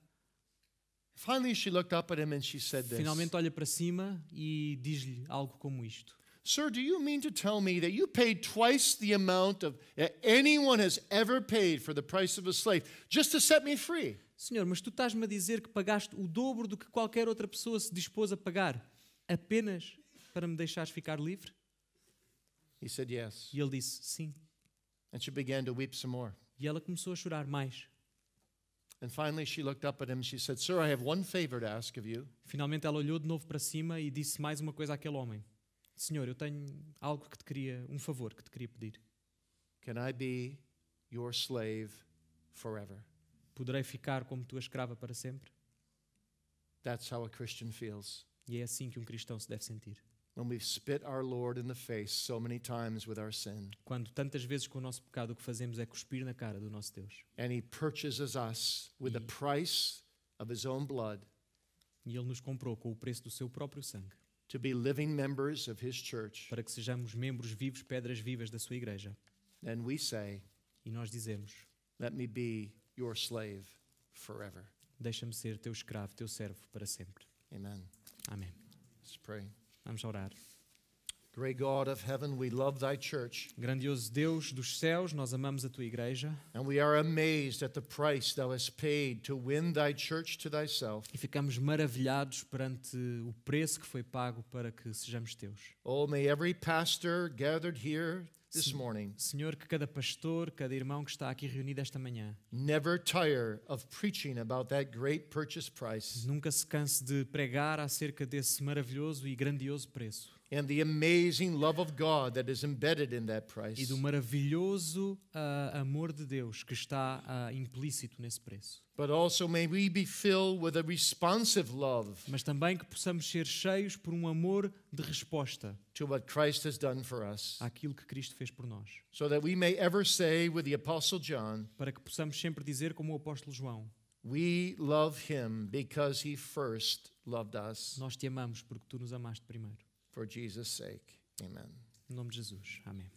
Finally she looked up at him and she said this. Finalmente olha para cima e diz-lhe algo como isto: Sir, do you mean to tell me that you paid twice the amount of that anyone has ever paid for the price of a slave just to set me free? Senhor, mas tu estás-me a dizer que pagaste o dobro do que qualquer outra pessoa se dispôs a pagar apenas para me deixares ficar livre? He said yes. E ele disse: sim. And she began to weep some more. E ela começou a chorar mais. And finally she looked up at him and she said, Sir, I have one favor to ask of you. Finalmente ela olhou de novo para cima e disse mais uma coisa àquele homem: Senhor, eu tenho algo que te queria, um favor que te queria pedir. Can I be your slave forever? Poderei ficar como tua escrava para sempre? That's how a Christian feels. E é assim que um cristão se deve sentir. When we've spit our Lord in the face so many times with our sin. Quando tantas vezes com o nosso pecado o que fazemos é cuspir na cara do nosso Deus. And he purchases us with the price of his own blood E Ele nos comprou com o preço do seu próprio sangue, to be living members of his church. para que sejamos membros vivos, pedras vivas da sua igreja. And we say, E nós dizemos: let me be your slave forever. deixa-me ser teu escravo, teu servo para sempre. Amen. Amém. Let's pray. Vamos orar. Great God of heaven, we love thy church, Grandioso Deus dos céus, nós amamos a tua igreja and we are amazed at the price thou hast paid to win thy church to thyself. e ficamos maravilhados perante o preço que foi pago para que sejamos teus. Oh, may every pastor gathered here this morning Senhor, que cada pastor, cada irmão que está aqui reunido esta manhã never tire of preaching about that great purchase price nunca se canse de pregar acerca desse maravilhoso e grandioso preço and the amazing love of God that is embedded in that e price. do maravilhoso amor de Deus que está implícito nesse preço. But also may we be filled with a responsive love Mas também que possamos ser cheios por um amor de resposta to what Christ has done for us, àquilo que Cristo fez por nós. so that we may ever say with the Apostle John, Para que possamos sempre dizer como o apóstolo João: we love him because he first loved us. nós te amamos porque tu nos amaste primeiro. For Jesus' sake, amen. Em nome de Jesus. Amém.